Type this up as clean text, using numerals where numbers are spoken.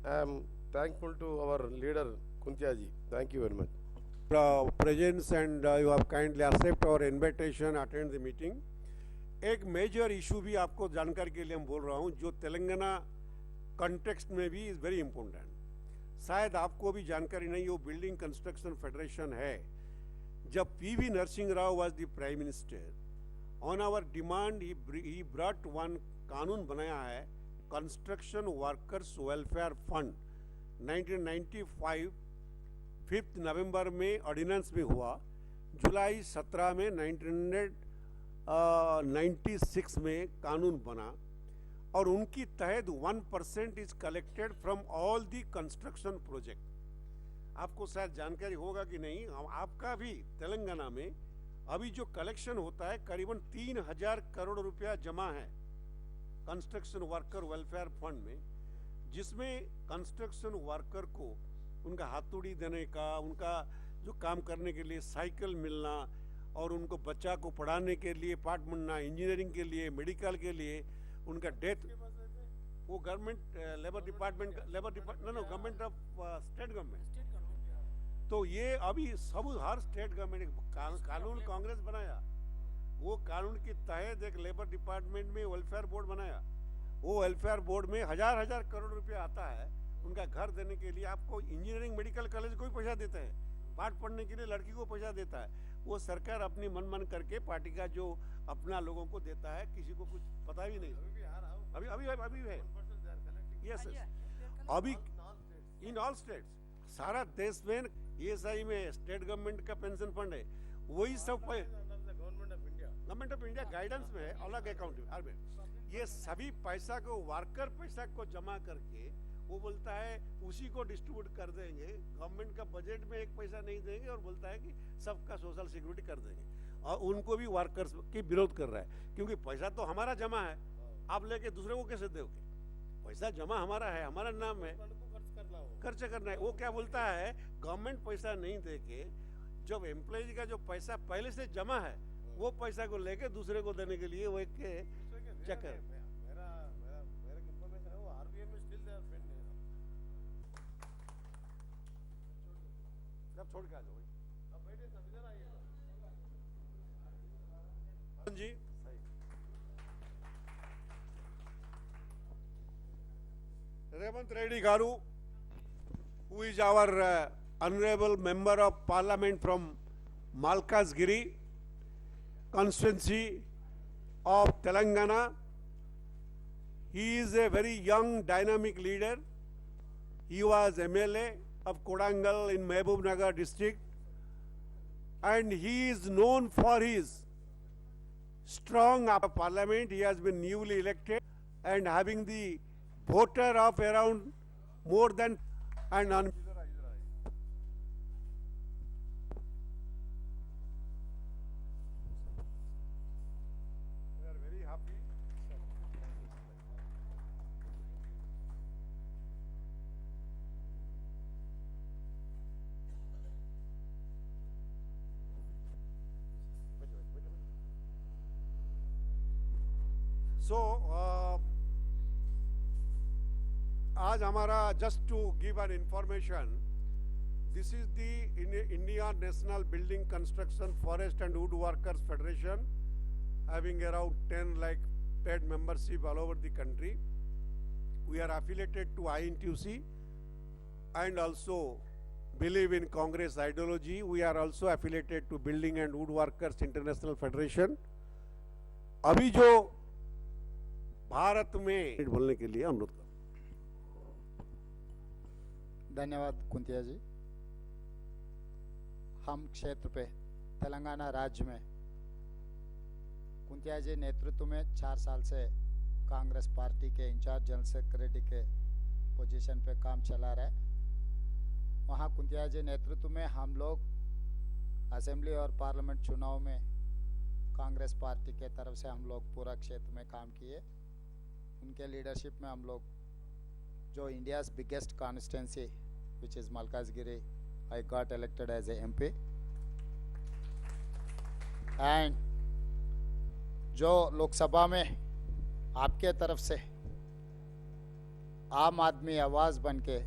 I am thankful to our leader Kuntia ji. Thank you very much. Presence and you have kindly accept our invitation, attend the meeting. एक major issue भी आपको जानकारी के लिए हम बोल रहा हूँ जो तेलंगाना कंटेक्स्ट में भी इज वेरी इंपॉर्टेंट। शायद आपको भी जानकारी नहीं हो, बिल्डिंग कंस्ट्रक्शन फेडरेशन है। जब PV Narasimha Rao was the prime minister, on our demand he brought one कानून बनाया है, कंस्ट्रक्शन वर्कर्स वेलफेयर फंड। 1995 5 नवंबर में ऑर्डिनेंस में हुआ, जुलाई 17 में 1996 में कानून बना और उनकी तहत 1% is collected from all the construction project. आपको शायद जानकारी होगा कि नहीं, आपका भी तेलंगाना में अभी जो कलेक्शन होता है करीबन 3000 करोड़ रुपया जमा है कंस्ट्रक्शन वर्कर वेलफेयर फंड में, जिसमें कंस्ट्रक्शन वर्कर को उनका हाथुड़ी देने का, उनका जो काम करने के लिए साइकिल मिलना और उनको बच्चा को पढ़ाने के लिए पार्ट मिलना, इंजीनियरिंग के लिए, मेडिकल के लिए, उनका डेथ, वो government labour department government of state government. तो ये अभी सब हर स्टेट गवर्नमेंट कानून कांग्रेस बनाया, वो कानून के तहत एक लेबर डिपार्टमेंट में वेलफेयर बोर्ड बनाया। वो वेलफेयर बोर्ड में हजार करोड़ रुपया आता है उनका घर देने के लिए। आपको इंजीनियरिंग मेडिकल कॉलेज को भी पैसा देता है, पाठ पढ़ने के लिए लड़की को पैसा देता है। वो सरकार अपनी मन करके पार्टी का जो अपना लोगों को देता है, किसी को कुछ पता भी नहीं। अभी अभी अभी है, यस अभी इन ऑल स्टेट्स, सारा देश में ESI में स्टेट गवर्नमेंट का पेंशन फंड है, वही सब गवर्नमेंट ऑफ इंडिया गाइडेंस में है, अलग अकाउंट में। ये सभी पैसा को वर्कर पैसा को जमा करके वो बोलता है उसी को डिस्ट्रीब्यूट कर देंगे, गवर्नमेंट का बजट में एक पैसा नहीं देंगे और बोलता है कि सबका सोशल सिक्योरिटी कर देंगे। और उनको भी वर्कर्स की विरोध कर रहा है, क्योंकि पैसा तो हमारा जमा है, आप लेके दूसरे को कैसे दोगे? पैसा जमा हमारा है, हमारा नाम है, खर्च करना है। वो क्या बोलता है, गवर्नमेंट पैसा नहीं देके जब एम्प्लॉय का जो पैसा पहले से जमा है वो पैसा को लेके दूसरे को देने के लिए वो एक चक्कर। छोड़ के आ जाओ जी। रेवंत रेड्डी गारू, who is our honorable member of parliament from Malkazgiri constituency of Telangana. He is a very young dynamic leader. He was MLA of Kodangal in Mehbubnagar district, and he is known for his strong parliament. He has been newly elected and having the voter of around more than and on. We are very happy. So आज हमारा just to give an information, this is the India National Building Construction Forest and Woodworkers Federation, having around 10 like paid membership all over the country. We are affiliated to INTUC and also believe in Congress ideology. We are also affiliated to Building and Woodworkers International Federation. अभी जो भारत में बोलने के लिए अनुरोध कर। धन्यवाद कुंतिया जी। हम क्षेत्र पे तेलंगाना राज्य में कुंतिया जी नेतृत्व में 4 साल से कांग्रेस पार्टी के इंचार्ज जनरल सेक्रेटरी के पोजीशन पे काम चला रहा है। वहाँ कुंतिया जी नेतृत्व में हम लोग असेंबली और पार्लियामेंट चुनाव में कांग्रेस पार्टी के तरफ से हम लोग पूरा क्षेत्र में काम किए। उनके लीडरशिप में हम लोग जो India's biggest constituency which is Malkazgiri, I got elected as a MP, and जो लोकसभा में आपके तरफ से आम आदमी आवाज बन के